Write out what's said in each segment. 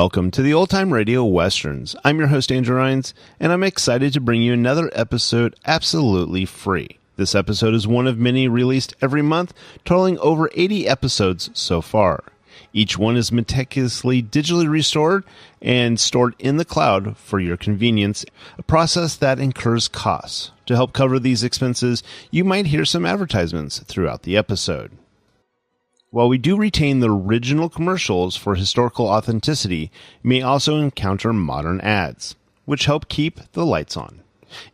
Welcome to the Old Time Radio Westerns. I'm your host, Andrew Rines, and I'm excited to bring you another episode absolutely free. This episode is one of many released every month, totaling over 80 episodes so far. Each one is meticulously digitally restored and stored in the cloud for your convenience, a process that incurs costs. To help cover these expenses, you might hear some advertisements throughout the episode. While we do retain the original commercials for historical authenticity, you may also encounter modern ads, which help keep the lights on.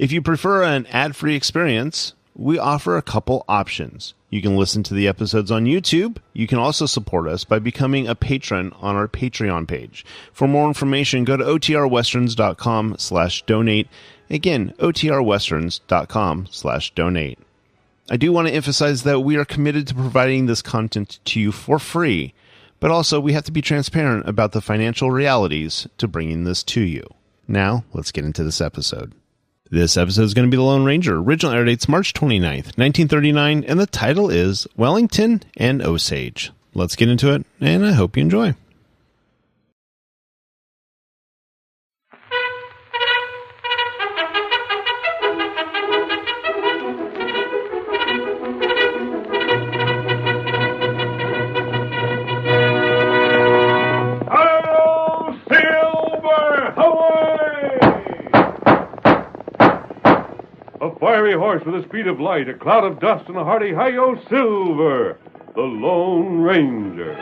If you prefer an ad-free experience, we offer a couple options. You can listen to the episodes on YouTube. You can also support us by becoming a patron on our Patreon page. For more information, go to otrwesterns.com/donate. Again, otrwesterns.com/donate. I do want to emphasize that we are committed to providing this content to you for free, but also we have to be transparent about the financial realities to bringing this to you. Now, let's get into this episode. This episode is going to be The Lone Ranger. Original air date's March 29th, 1939, and the title is Wellington and Osage. Let's get into it, and I hope you enjoy. Fiery horse with the speed of light, a cloud of dust, and a hearty hi-yo silver, the Lone Ranger.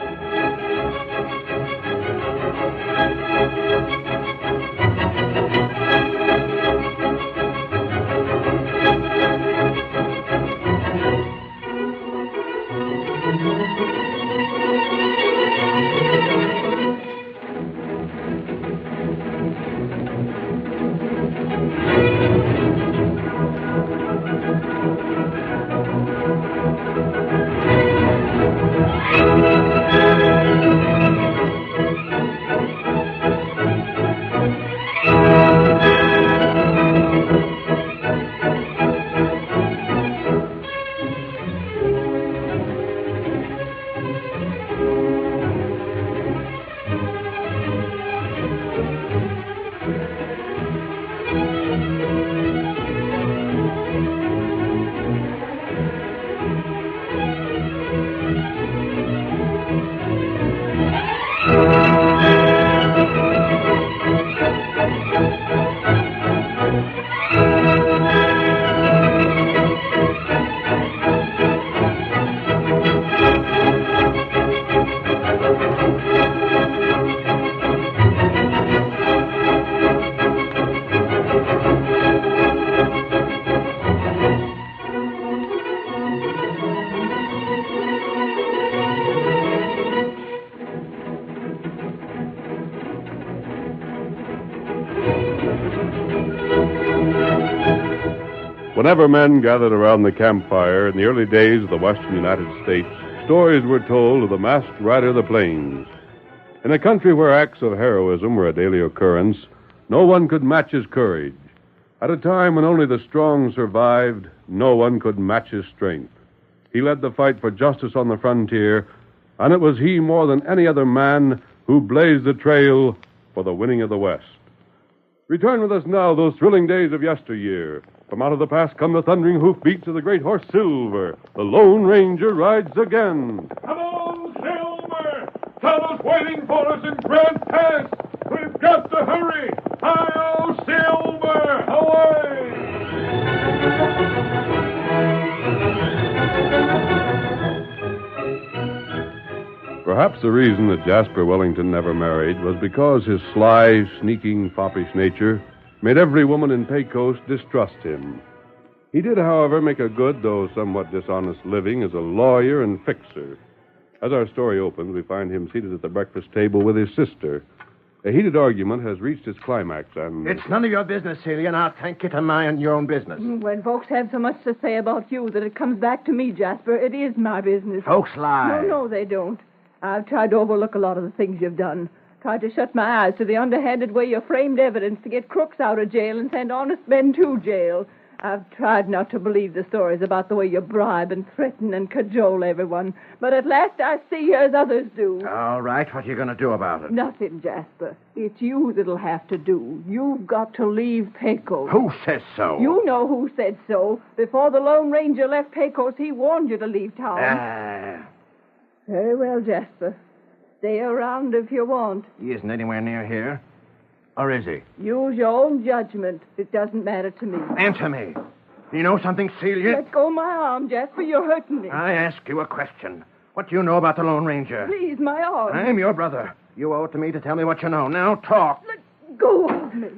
Whenever men gathered around the campfire in the early days of the western United States, stories were told of the masked rider of the plains. In a country where acts of heroism were a daily occurrence, no one could match his courage. At a time when only the strong survived, no one could match his strength. He led the fight for justice on the frontier, and it was he more than any other man who blazed the trail for the winning of the West. Return with us now those thrilling days of yesteryear. From out of the past come the thundering hoofbeats of the great horse Silver. The Lone Ranger rides again. Come on, Silver! Fellows waiting for us in Grant Pass. We've got to hurry. Hi-yo, Silver! Away! Perhaps the reason that Jasper Wellington never married was because his sly, sneaking, foppish nature made every woman in Pecos distrust him. He did, however, make a good, though somewhat dishonest living as a lawyer and fixer. As our story opens, we find him seated at the breakfast table with his sister. A heated argument has reached its climax, and... It's none of your business, Celia, and I'll thank you to mind your own business. When folks have so much to say about you that it comes back to me, Jasper, it is my business. Folks lie. No, they don't. I've tried to overlook a lot of the things you've done. Tried to shut my eyes to the underhanded way you framed evidence to get crooks out of jail and send honest men to jail. I've tried not to believe the stories about the way you bribe and threaten and cajole everyone, but at last I see as others do. All right, what are you going to do about it? Nothing, Jasper. It's you that'll have to do. You've got to leave Pecos. Who says so? You know who said so. Before the Lone Ranger left Pecos, he warned you to leave town. Very well, Jasper. Stay around if you want. He isn't anywhere near here. Or is he? Use your own judgment. It doesn't matter to me. Answer me. You know something, Celia? Let go my arm, Jasper. You're hurting me. I ask you a question. What do you know about the Lone Ranger? Please, my arm. I'm your brother. You owe it to me to tell me what you know. Now talk. Let go of me.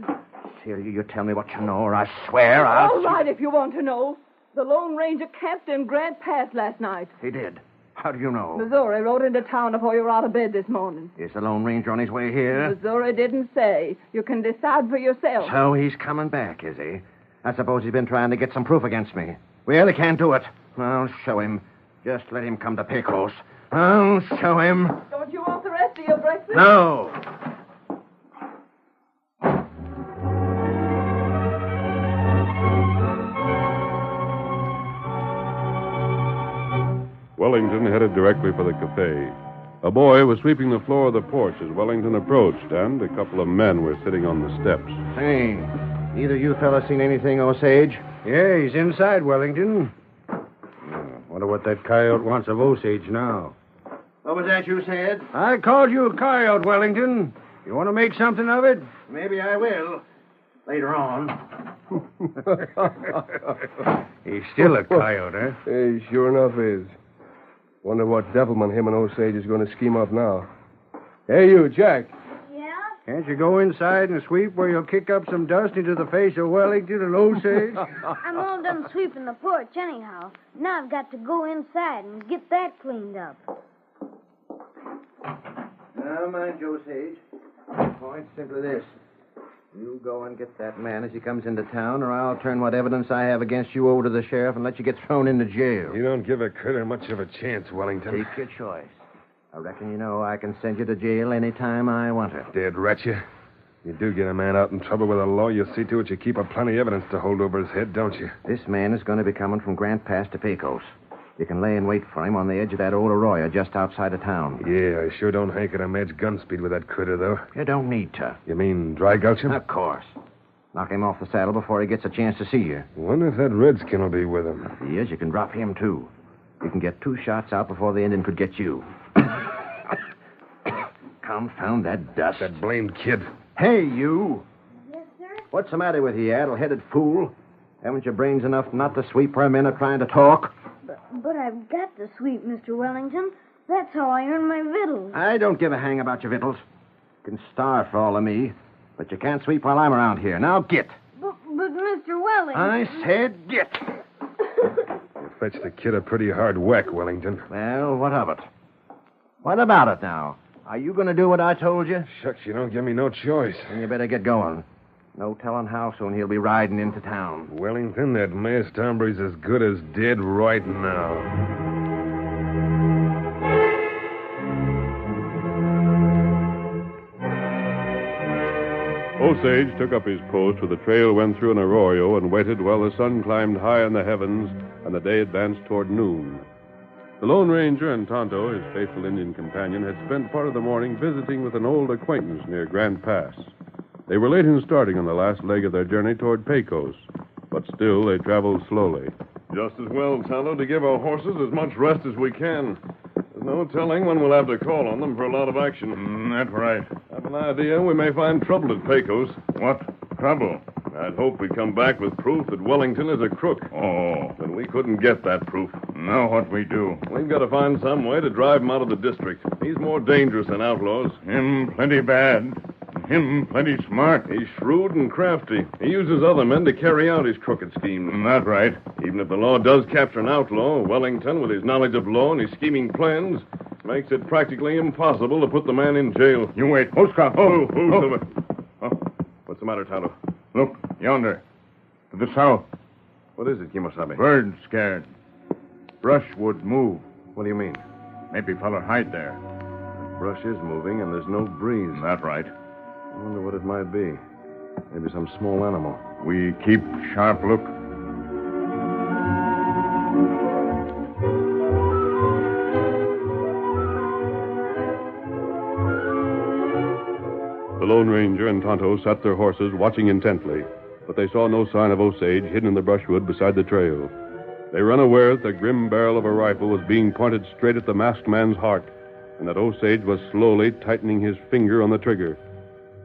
Celia, you tell me what you know, or I swear I'll... All right, if you want to know. The Lone Ranger camped in Grant Pass last night. He did. How do you know? Missouri rode into town before you were out of bed this morning. Is the Lone Ranger on his way here? Missouri didn't say. You can decide for yourself. So he's coming back, is he? I suppose he's been trying to get some proof against me. Well, he can't do it. I'll show him. Just let him come to Pecos. I'll show him. Don't you want the rest of your breakfast? No. Wellington headed directly for the cafe. A boy was sweeping the floor of the porch as Wellington approached, and a couple of men were sitting on the steps. Hey, either you fellas seen anything, Osage? Yeah, he's inside, Wellington. Wonder what that coyote wants of Osage now. What was that you said? I called you a coyote, Wellington. You want to make something of it? Maybe I will. Later on. He's still a coyote, huh? He sure enough is. Wonder what devilment him and Osage is going to scheme up now. Hey, you, Jack. Yeah? Can't you go inside and sweep where you'll kick up some dust into the face of Wellington and Osage? I'm all done sweeping the porch anyhow. Now I've got to go inside and get that cleaned up. Now, mind you, Osage. Point's simply this. You go and get that man as he comes into town, or I'll turn what evidence I have against you over to the sheriff and let you get thrown into jail. You don't give a critter much of a chance, Wellington. Take your choice. I reckon you know I can send you to jail any time I want to. Dead rat you. You do get a man out in trouble with the law, you see to it you keep a plenty evidence to hold over his head, don't you? This man is going to be coming from Grant Pass to Pecos. You can lay in wait for him on the edge of that old arroyo just outside of town. Yeah, I sure don't hanker to match gun speed with that critter, though. You don't need to. You mean dry gulch him? Of course. Knock him off the saddle before he gets a chance to see you. Wonder if that redskin will be with him. If he is, you can drop him, too. You can get 2 shots out before the Indian could get you. Confound that dust. That blamed kid. Hey, you. Yes, sir? What's the matter with you, addle-headed fool? Haven't you brains enough not to sweep where men are trying to talk? But I've got to sweep, Mr. Wellington. That's how I earn my victuals. I don't give a hang about your victuals. You can starve for all of me, but you can't sweep while I'm around here. Now get. But Mr. Wellington... I said get. You fetched the kid a pretty hard whack, Wellington. Well, what of it? What about it now? Are you going to do what I told you? Shucks, you don't give me no choice. Then you better get going. No telling how soon he'll be riding into town. Wellington, that masked hombre's as good as dead right now. Osage took up his post where the trail went through an arroyo and waited while the sun climbed high in the heavens and the day advanced toward noon. The Lone Ranger and Tonto, his faithful Indian companion, had spent part of the morning visiting with an old acquaintance near Grand Pass. They were late in starting on the last leg of their journey toward Pecos, but still they traveled slowly. Just as well, Tonto, to give our horses as much rest as we can. There's no telling when we'll have to call on them for a lot of action. That's right. I've an idea we may find trouble at Pecos. What trouble? I'd hope we'd come back with proof that Wellington is a crook. Oh. But we couldn't get that proof. Now what we do? We've got to find some way to drive him out of the district. He's more dangerous than outlaws. Him plenty bad. Him plenty smart. He's shrewd and crafty. He uses other men to carry out his crooked schemes. That's right. Even if the law does capture an outlaw, Wellington, with his knowledge of law and his scheming plans, makes it practically impossible to put the man in jail. You wait. Oscar. Silver. Oh, what's the matter, Tonto? Look, yonder. To the south. What is it, Kimosabe? Birds scared. Brushwood move. What do you mean? Maybe feller hide there. Brush is moving, and there's no breeze. That's right. I wonder what it might be. Maybe some small animal. We keep sharp look. The Lone Ranger and Tonto sat their horses, watching intently, but they saw no sign of Osage hidden in the brushwood beside the trail. They were unaware that the grim barrel of a rifle was being pointed straight at the masked man's heart, and that Osage was slowly tightening his finger on the trigger.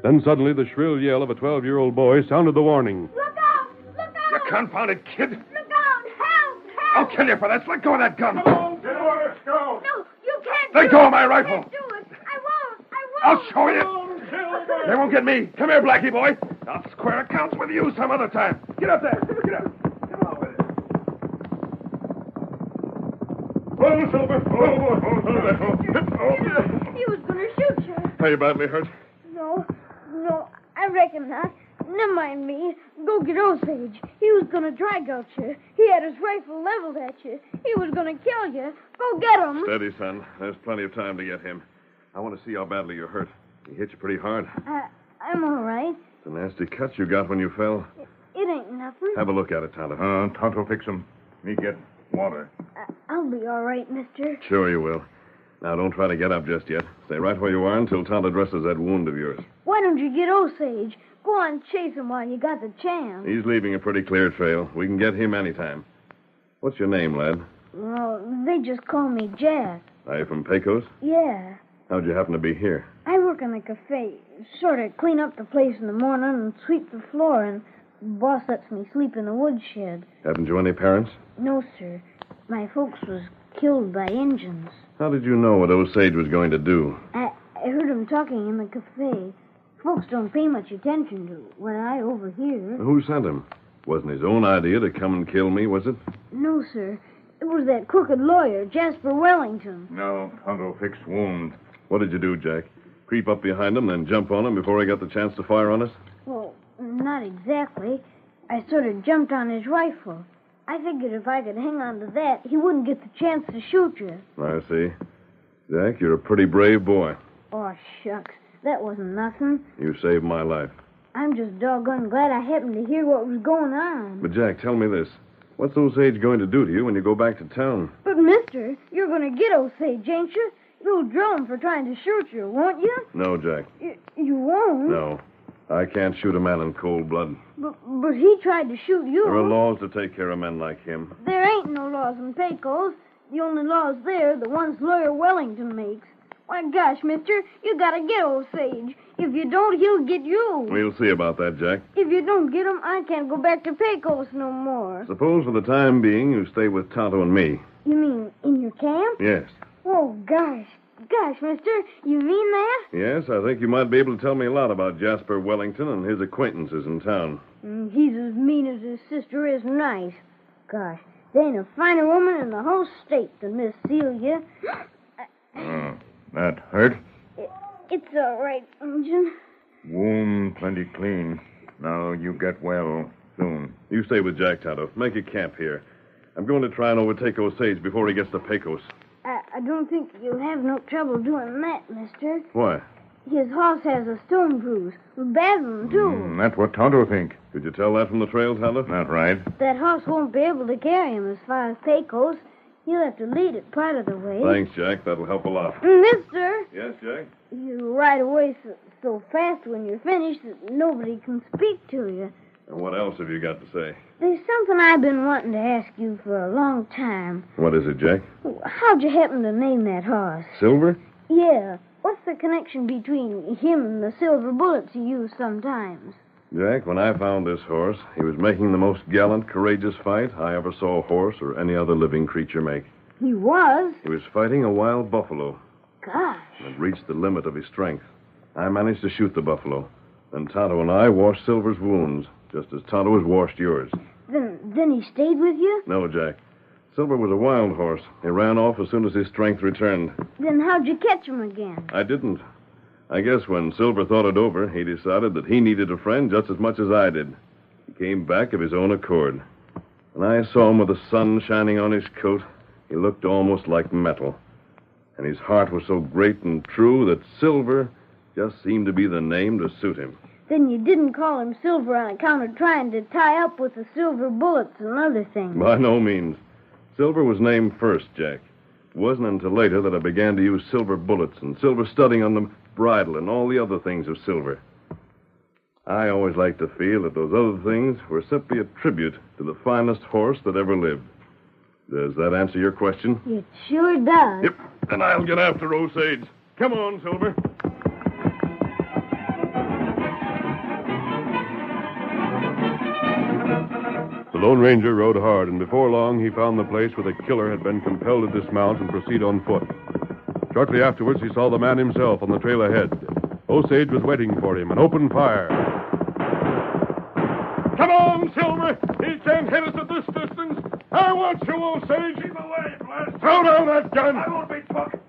Then suddenly the shrill yell of a 12-year-old boy sounded the warning. Look out! Look out! You confounded kid! Look out! Help! I'll kill you for that. Let go of that gun. Come on, get on, let's go. No, you can't Let do go it. of my You rifle. can't do it. I won't. I'll show you. They won't get me. Come here, Blackie boy. I'll square accounts with you some other time. Get up there. Get up. Come on with it. Whoa, Silver. He was going to shoot you. Are you badly hurt? No, I reckon not. Never mind me. Go get Osage. He was going to drag out you. He had his rifle leveled at you. He was going to kill you. Go get him. Steady, son. There's plenty of time to get him. I want to see how badly you're hurt. He hit you pretty hard. I'm all right. It's a nasty cut you got when you fell. It ain't nothing. Have a look at it, Tonto. Tonto, fix him. Me get water. I'll be all right, mister. Sure you will. Now, don't try to get up just yet. Stay right where you are until Tonto dresses that wound of yours. Why don't you get Osage? Go on, chase him while you got the chance. He's leaving a pretty clear trail. We can get him anytime. What's your name, lad? Well, they just call me Jack. Are you from Pecos? Yeah. How'd you happen to be here? I work in a cafe. Sort of clean up the place in the morning and sweep the floor, and the boss lets me sleep in the woodshed. Haven't you any parents? No, sir. My folks was killed by Injuns. How did you know what Osage was going to do? I heard him talking in the cafe. Folks don't pay much attention to what I overhear. Who sent him? Wasn't his own idea to come and kill me, was it? No, sir. It was that crooked lawyer, Jasper Wellington. No, Tonto, fix wound. What did you do, Jack? Creep up behind him, then jump on him before he got the chance to fire on us? Well, not exactly. I sort of jumped on his rifle. I figured if I could hang on to that, he wouldn't get the chance to shoot you. I see. Jack, you're a pretty brave boy. Oh, shucks. That wasn't nothing. You saved my life. I'm just doggone glad I happened to hear what was going on. But, Jack, tell me this. What's Osage going to do to you when you go back to town? But, mister, you're going to get Osage, ain't you? You'll drill him for trying to shoot you, won't you? No, Jack. You won't? No. I can't shoot a man in cold blood. But he tried to shoot you. There are laws to take care of men like him. There ain't no laws in Pecos. The only laws there are the ones Lawyer Wellington makes. Why, gosh, mister, you gotta get Osage. If you don't, he'll get you. We'll see about that, Jack. If you don't get him, I can't go back to Pecos no more. Suppose for the time being you stay with Tonto and me. You mean in your camp? Yes. Oh, gosh. Gosh, mister, you mean that? Yes, I think you might be able to tell me a lot about Jasper Wellington and his acquaintances in town. He's as mean as his sister is nice. Gosh, there ain't a finer woman in the whole state than Miss Celia. That hurt? It's all right, Injun. Wound plenty clean. Now you get well soon. You stay with Jack, Tonto. Make a camp here. I'm going to try and overtake Osage before he gets to Pecos. I don't think you'll have no trouble doing that, mister. Why? His horse has a stone bruise. A bad one, too. That's what Tonto think. Could you tell that from the trail, Tonto? Not right. That horse won't be able to carry him as far as Pecos. He'll have to lead it part of the way. Thanks, Jack. That'll help a lot. Mister, Yes, Jack? you ride away so fast when you're finished that nobody can speak to you. And what else have you got to say? There's something I've been wanting to ask you for a long time. What is it, Jack? How'd you happen to name that horse? Silver? Yeah. What's the connection between him and the silver bullets you use sometimes? Jack, when I found this horse, he was making the most gallant, courageous fight I ever saw a horse or any other living creature make. He was? He was fighting a wild buffalo. Gosh. And reached the limit of his strength. I managed to shoot the buffalo. Then Tonto and I washed Silver's wounds, just as Tonto has washed yours. Then he stayed with you? No, Jack. Silver was a wild horse. He ran off as soon as his strength returned. Then how'd you catch him again? I didn't. I guess when Silver thought it over, he decided that he needed a friend just as much as I did. He came back of his own accord. When I saw him with the sun shining on his coat, he looked almost like metal. And his heart was so great and true that Silver just seemed to be the name to suit him. Then you didn't call him Silver on account of trying to tie up with the silver bullets and other things. By no means. Silver was named first, Jack. It wasn't until later that I began to use silver bullets and silver studding on them. bridle, and all the other things of Silver. I always like to feel that those other things were simply a tribute to the finest horse that ever lived. Does that answer your question? It sure does. Yep. Then I'll get after Osage. Come on, Silver. The Lone Ranger rode hard, and before long he found the place where the killer had been compelled to dismount and proceed on foot. Shortly afterwards, he saw the man himself on the trail ahead. Osage was waiting for him and opened fire. Come on, Silver. He can't hit us at this distance. I want you, Osage. Keep away, blast. Throw down that gun. I won't be took.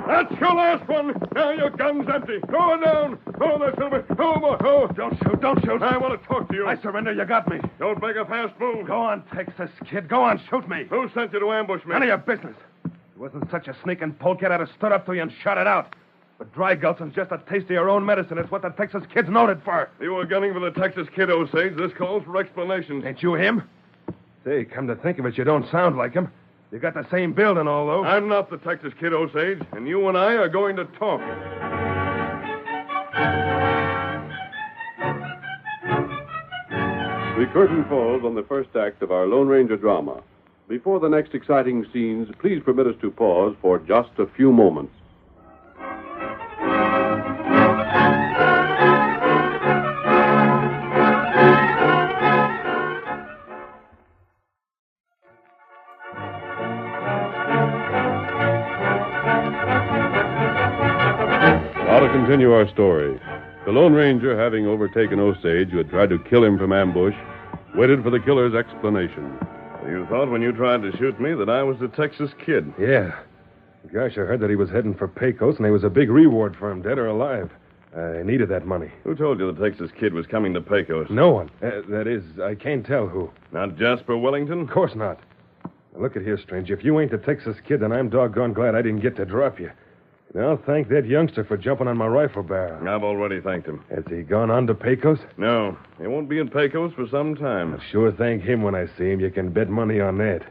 That's your last one. Now your gun's empty. Throw it down. Throw that, Silver. Throw more. Throw. Don't shoot. Don't shoot. I want to talk to you. I surrender. You got me. Don't make a fast move. Go on, Texas kid. Go on, shoot me. Who sent you to ambush me? None of your business. It wasn't such a sneaking polecat I'd have stood up to you and shot it out. But dry gulching's just a taste of your own medicine. It's what the Texas kid's noted for. You were gunning for the Texas kid, Osage. This calls for explanations. Ain't you him? Say, come to think of it, you don't sound like him. You got the same build and all, though. I'm not the Texas kid, Osage, and you and I are going to talk. The curtain falls on the first act of our Lone Ranger drama. Before the next exciting scenes, please permit us to pause for just a few moments. Now to continue our story. The Lone Ranger, having overtaken Osage, who had tried to kill him from ambush, waited for the killer's explanation. You thought when you tried to shoot me that I was the Texas kid. Yeah. Gosh, I heard that he was heading for Pecos, and there was a big reward for him, dead or alive. I needed that money. Who told you the Texas kid was coming to Pecos? No one. That is, I can't tell who. Not Jasper Wellington? Of course not. Now, look at here, stranger. If you ain't the Texas kid, then I'm doggone glad I didn't get to drop you. Now, thank that youngster for jumping on my rifle barrel. I've already thanked him. Has he gone on to Pecos? No, he won't be in Pecos for some time. I'll sure thank him when I see him. You can bet money on that.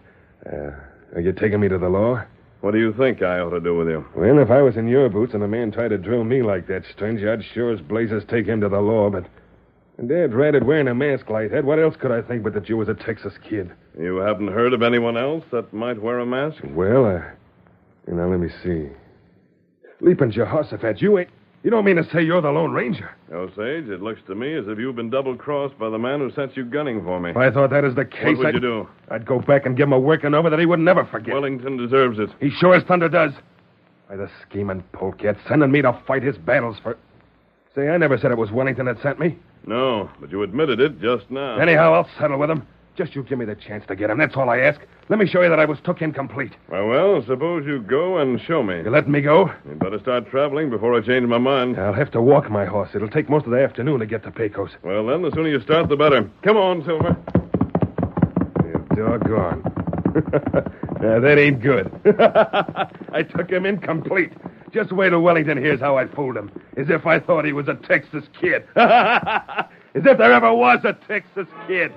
Are you taking me to the law? What do you think I ought to do with you? Well, if I was in your boots and a man tried to drill me like that, stranger, I'd sure as blazes take him to the law, but... And Dad ratted wearing a mask like that. What else could I think but that you was a Texas kid? You haven't heard of anyone else that might wear a mask? Well, let me see. Leaping Jehoshaphat, you don't mean to say you're the Lone Ranger? Osage, it looks to me as if you've been double-crossed by the man who sent you gunning for me. If I thought that is the case, What would you do? I'd go back and give him a working over that he would never forget. Wellington deserves it. He sure as thunder does. By the scheming polecat, sending me to fight his battles for... Say, I never said it was Wellington that sent me. No, but you admitted it just now. Anyhow, I'll settle with him. Just you give me the chance to get him. That's all I ask. Let me show you that I was took incomplete. Well, suppose you go and show me. You letting me go? You'd better start traveling before I change my mind. I'll have to walk my horse. It'll take most of the afternoon to get to Pecos. Well, then, the sooner you start, the better. Come on, Silver. You're doggone. Now, that ain't good. I took him incomplete. Just wait till Wellington hears how I fooled him. As if I thought he was a Texas kid. As if there ever was a Texas kid.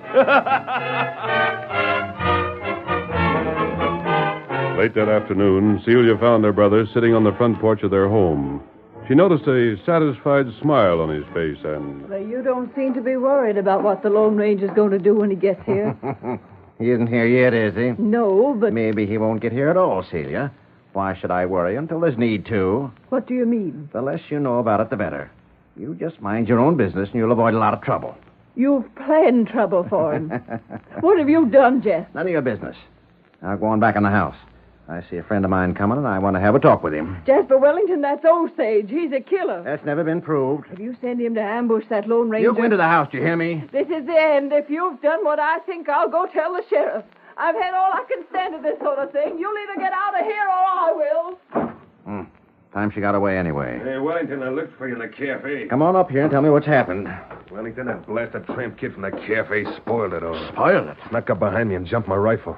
Late that afternoon, Celia found her brother sitting on the front porch of their home. She noticed a satisfied smile on his face and... Well, you don't seem to be worried about what the Lone Ranger's going to do when he gets here. He isn't here yet, is he? No, but... Maybe he won't get here at all, Celia. Why should I worry until there's need to? What do you mean? The less you know about it, the better. You just mind your own business, and you'll avoid a lot of trouble. You've planned trouble for him. What have you done, Jess? None of your business. Now go on back in the house. I see a friend of mine coming, and I want to have a talk with him. Jasper Wellington, that's Osage. He's a killer. That's never been proved. If you send him to ambush that Lone Ranger... You go into the house, do you hear me? This is the end. If you've done what I think, I'll go tell the sheriff. I've had all I can stand of this sort of thing. You'll either get out of here or I will. Time she got away anyway. Hey, Wellington, I looked for you in the cafe. Come on up here and tell me what's happened. Wellington, that blasted tramp kid from the cafe spoiled it all. Spoiled it? Snuck up behind me and jumped my rifle.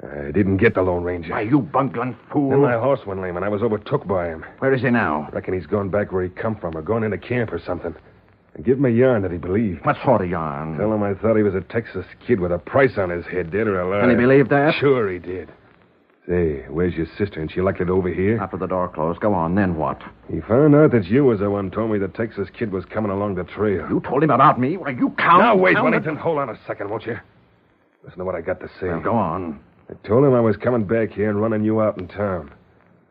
I didn't get the Lone Ranger. Why, you bungling fool. Then my horse went lame, and I was overtook by him. Where is he now? Reckon he's gone back where he come from, or gone into camp or something. And give him a yarn that he believed. What sort of yarn? Tell him I thought he was a Texas kid with a price on his head, dead or alive. And he believed that? Sure he did. Say, where's your sister? Ain't she likely to overhear? After the door closed, go on, then what? He found out that you was the one told me the Texas kid was coming along the trail. You told him about me? Why, you count. Now, wait, count Wellington. Hold on a second, won't you? Listen to what I got to say. Well, go on. I told him I was coming back here and running you out in town.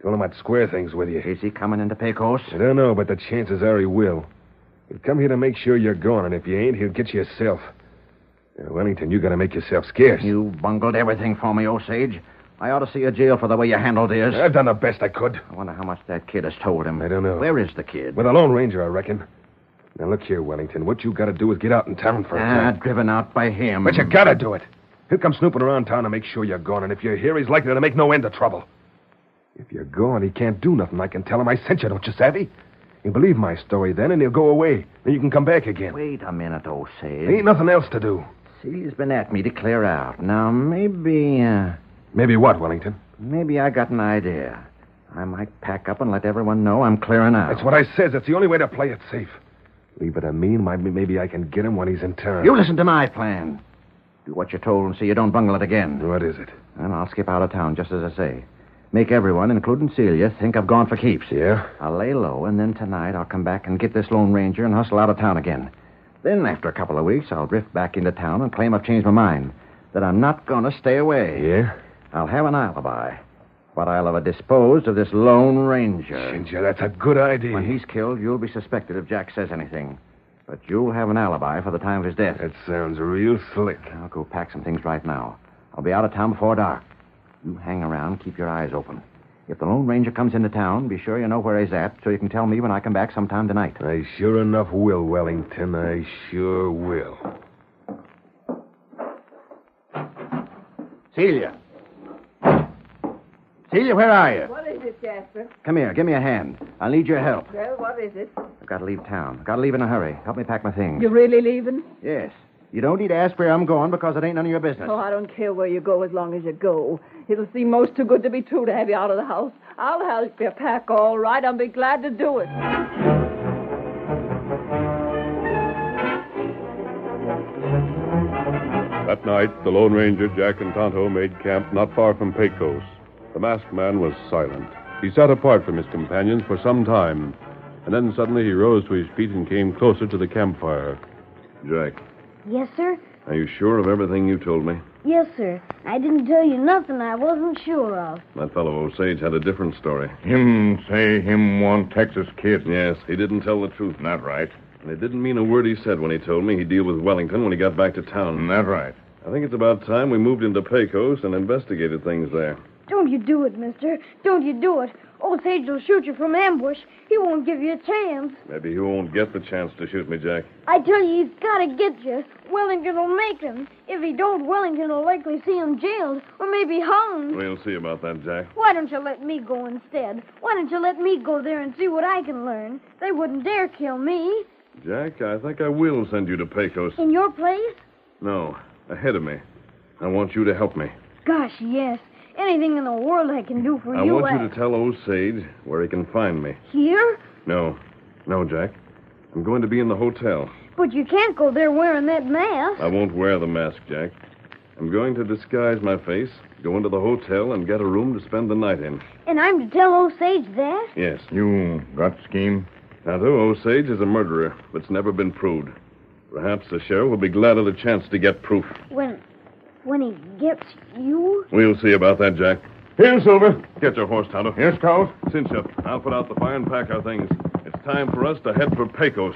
Told him I'd square things with you. Is he coming into Pecos? I don't know, but the chances are he will. He'll come here to make sure you're gone, and if you ain't, he'll get you himself. Now, Wellington, you got to make yourself scarce. You bungled everything for me, Osage. I ought to see a jail for the way you handled this. I've done the best I could. I wonder how much that kid has told him. I don't know. Where is the kid? With a Lone Ranger, I reckon. Now, look here, Wellington. What you got to do is get out in town for a time. Driven out by him. But you got to do it. He'll come snooping around town to make sure you're gone, and if you're here, he's likely to make no end of trouble. If you're gone, he can't do nothing. I can tell him I sent you, don't you, savvy? He'll believe my story then, and he'll go away. Then you can come back again. Wait a minute, Osage. There ain't nothing else to do. Celia's been at me to clear out. Now, maybe... Maybe what, Wellington? Maybe I got an idea. I might pack up and let everyone know I'm clearing out. That's what I says. It's the only way to play it safe. Leave it to me, and maybe I can get him when he's in town. You listen to my plan. Do what you're told and see you don't bungle it again. What is it? And I'll skip out of town, just as I say. Make everyone, including Celia, think I've gone for keeps. Yeah? I'll lay low, and then tonight I'll come back and get this Lone Ranger and hustle out of town again. Then, after a couple of weeks, I'll drift back into town and claim I've changed my mind. That I'm not going to stay away. Yeah? I'll have an alibi. But I'll have disposed of this Lone Ranger. Ginger, that's a good idea. When he's killed, you'll be suspected if Jack says anything. But you'll have an alibi for the time of his death. That sounds real slick. I'll go pack some things right now. I'll be out of town before dark. You hang around, keep your eyes open. If the Lone Ranger comes into town, be sure you know where he's at so you can tell me when I come back sometime tonight. I sure enough will, Wellington. I sure will. Celia. Celia, where are you? What is it, Jasper? Come here, give me a hand. I'll need your help. Well, what is it? I've got to leave town. I've got to leave in a hurry. Help me pack my things. You really leaving? Yes. You don't need to ask where I'm going because it ain't none of your business. Oh, I don't care where you go as long as you go. It'll seem most too good to be true to have you out of the house. I'll help you pack all right. I'll be glad to do it. That night, the Lone Ranger, Jack, and Tonto made camp not far from Pecos. The masked man was silent. He sat apart from his companions for some time, and then suddenly he rose to his feet and came closer to the campfire. Jack, Yes, sir? are you sure of everything you told me? Yes, sir. I didn't tell you nothing I wasn't sure of. That fellow Osage had a different story. Him say him one Texas kid. Yes, he didn't tell the truth. Not right. And it didn't mean a word he said when he told me he'd deal with Wellington when he got back to town. Not right. I think it's about time we moved into Pecos and investigated things there. Don't you do it, mister. Don't you do it. Osage will shoot you from ambush. He won't give you a chance. Maybe he won't get the chance to shoot me, Jack. I tell you, he's got to get you. Wellington will make him. If he don't, Wellington will likely see him jailed or maybe hung. We'll see about that, Jack. Why don't you let me go instead? Why don't you let me go there and see what I can learn? They wouldn't dare kill me. Jack, I think I will send you to Pecos. In your place? No, ahead of me. I want you to help me. Gosh, yes. Anything in the world I can do for I you. want you to tell Osage where he can find me. Here? No, Jack. I'm going to be in the hotel. But you can't go there wearing that mask. I won't wear the mask, Jack. I'm going to disguise my face, go into the hotel, and get a room to spend the night in. And I'm to tell Osage that? Yes. You got scheme? Tonto, Osage is a murderer, but it's never been proved. Perhaps the sheriff will be glad of the chance to get proof. When he gets you? We'll see about that, Jack. Here, Silver. Get your horse, Tonto. Here, Scout. Cinch up. I'll put out the fire and pack our things. It's time for us to head for Pecos.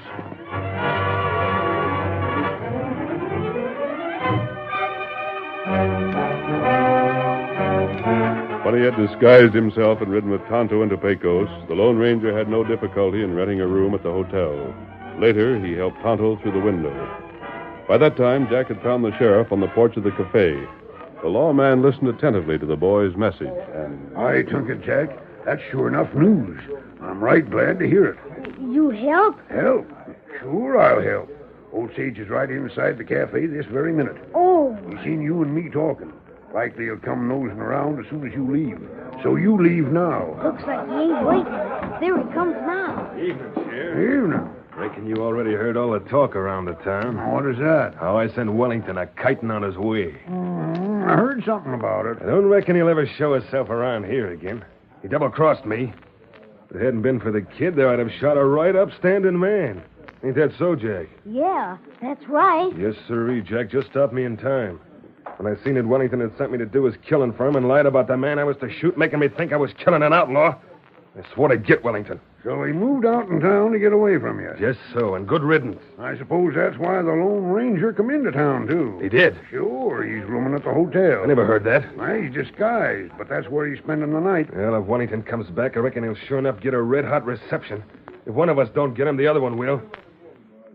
When he had disguised himself and ridden with Tonto into Pecos, the Lone Ranger had no difficulty in renting a room at the hotel. Later, he helped Tonto through the window. By that time, Jack had found the sheriff on the porch of the cafe. The lawman listened attentively to the boy's message, and... I took it, Jack. That's sure enough news. I'm right glad to hear it. You help? Help? Sure, I'll help. Osage is right inside the cafe this very minute. Oh. He's seen you and me talking. Likely he'll come nosing around as soon as you leave. So you leave now. Looks like he ain't waiting. There he comes now. Evening, Sheriff. Here now. Reckon you already heard all the talk around the town. What is that? How I sent Wellington a kiting on his way. I heard something about it. I don't reckon he'll ever show himself around here again. He double-crossed me. If it hadn't been for the kid there, I'd have shot a right upstanding man. Ain't that so, Jack? Yeah, that's right. Yes, sirree, Jack. Just stopped me in time. When I seen that Wellington had sent me to do his killing for him and lied about the man I was to shoot, making me think I was killing an outlaw, I swore to get Wellington. So he moved out in town to get away from you. Just so, and good riddance. I suppose that's why the Lone Ranger come into town, too. He did? Sure, he's rooming at the hotel. I never heard that. Why, he's disguised, but that's where he's spending the night. Well, if Wellington comes back, I reckon he'll sure enough get a red-hot reception. If one of us don't get him, the other one will.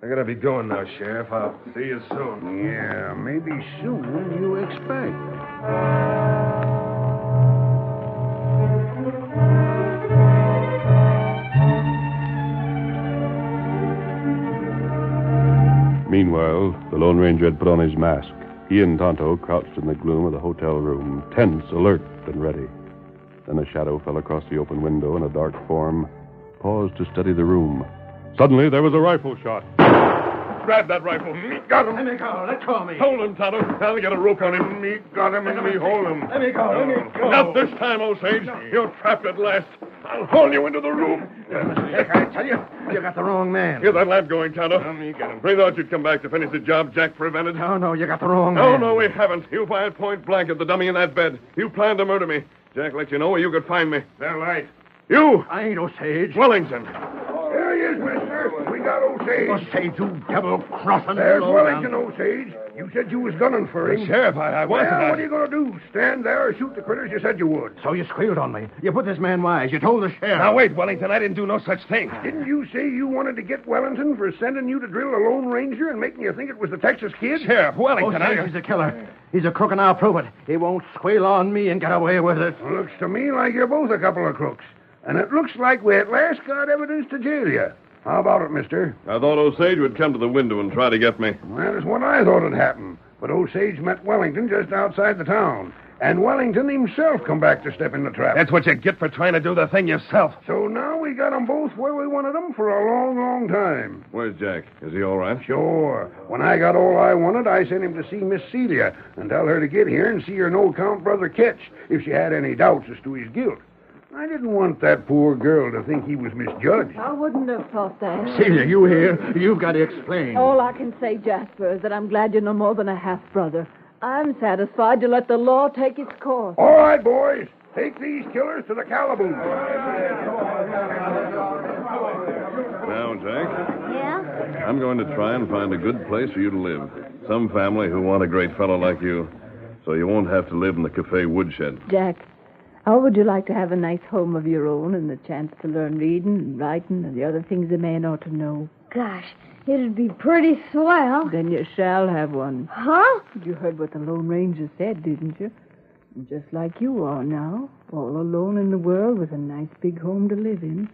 I gotta be going now, Sheriff. I'll see you soon. Yeah, maybe sooner than you expect. Meanwhile, the Lone Ranger had put on his mask. He and Tonto crouched in the gloom of the hotel room, tense, alert, and ready. Then a shadow fell across the open window, and a dark form paused to study the room. Suddenly, there was a rifle shot. Grab that rifle. Me got him. Let me go. Let go of me. Hold him, Tonto. I'll get a rope on him. Me got him, and me hold him. Let me go. Let me go. Not this time, Osage. You're trapped at last. I'll haul you into the room. Dick, I tell you, you got the wrong man. Get that lad going, Tonto. Me get him. We thought you'd come back to finish the job Jack prevented. No, you got the wrong No, man. no, we haven't. You fired point blank at the dummy in that bed. You planned to murder me. Jack let you know where you could find me. They're right. You! I ain't Osage. Wellington. There he is, mister. We got Osage. Osage, you double-crossing. There's low Wellington, down. Osage. You said you was gunning for him. Sheriff, I wasn't. Well, what are you going to do? Stand there or shoot the critters you said you would? So you squealed on me. You put this man wise. You told the sheriff. Now, wait, Wellington. I didn't do no such thing. Didn't you say you wanted to get Wellington for sending you to drill a Lone Ranger and making you think it was the Texas Kid? Sheriff, Wellington, Osage, he's a killer. He's a crook, and I'll prove it. He won't squeal on me and get away with it. Looks to me like you're both a couple of crooks. And it looks like we at last got evidence to jail you. How about it, mister? I thought Osage would come to the window and try to get me. That is what I thought had happened. But Osage met Wellington just outside the town. And Wellington himself come back to step in the trap. That's what you get for trying to do the thing yourself. So now we got them both where we wanted them for a long, long time. Where's Jack? Is he all right? Sure. When I got all I wanted, I sent him to see Miss Celia and tell her to get here and see her no-count brother Ketch if she had any doubts as to his guilt. I didn't want that poor girl to think he was misjudged. I wouldn't have thought that. Celia, you here? You've got to explain. All I can say, Jasper, is that I'm glad you're no more than a half-brother. I'm satisfied to let the law take its course. All right, boys. Take these killers to the calaboose. Now, Jack, Yeah? I'm going to try and find a good place for you to live. Some family who want a great fellow like you, so you won't have to live in the cafe woodshed. Jack, how would you like to have a nice home of your own and the chance to learn reading and writing and the other things a man ought to know? Gosh, it'd be pretty swell. Then you shall have one. Huh? You heard what the Lone Ranger said, didn't you? Just like you are now, all alone in the world with a nice big home to live in.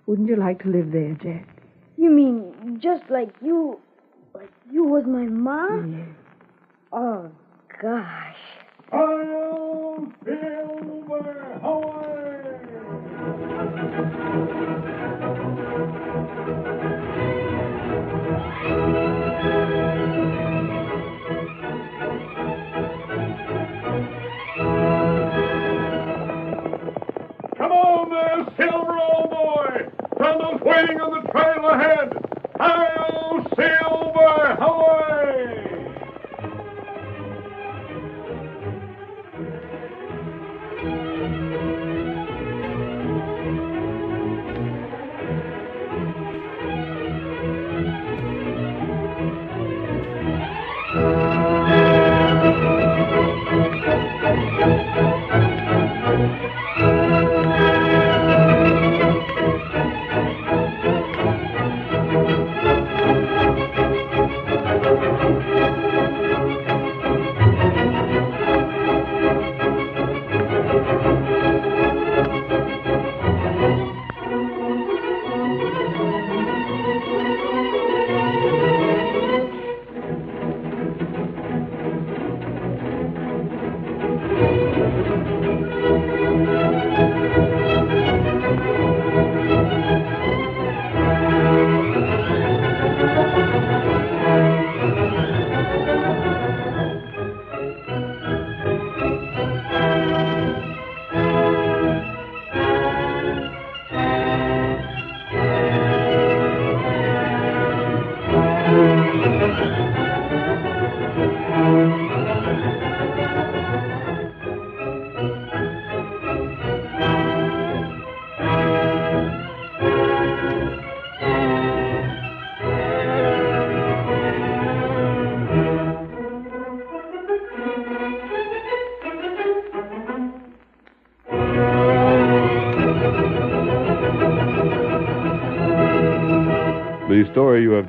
Wouldn't you like to live there, Jack? You mean just like you was my mom? Yes. Oh, gosh. Hail, Silver, away! Come on there, Silver, old boy! Tonto's waiting on the trail ahead! Hail, Silver, away!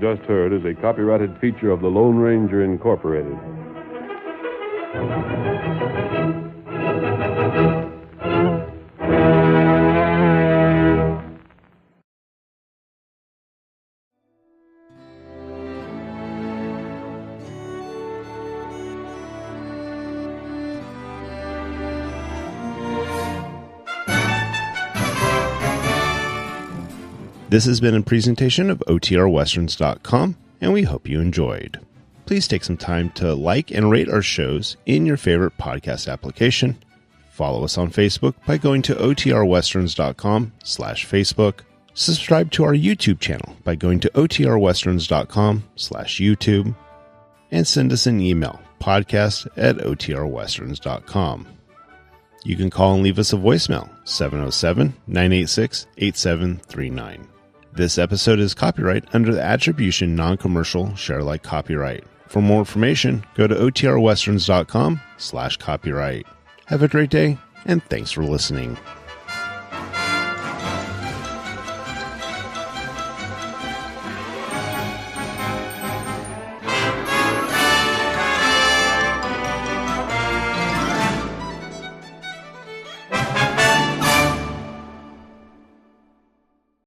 have just heard is a copyrighted feature of the Lone Ranger Incorporated. This has been a presentation of OTRWesterns.com, and we hope you enjoyed. Please take some time to like and rate our shows in your favorite podcast application. Follow us on Facebook by going to OTRWesterns.com/Facebook. Subscribe to our YouTube channel by going to OTRWesterns.com/YouTube. And send us an email, podcast@OTRWesterns.com. You can call and leave us a voicemail, 707-986-8739. This episode is copyright under the Attribution Non-Commercial Share-alike copyright. For more information, go to OTRWesterns.com/copyright. Have a great day, and thanks for listening.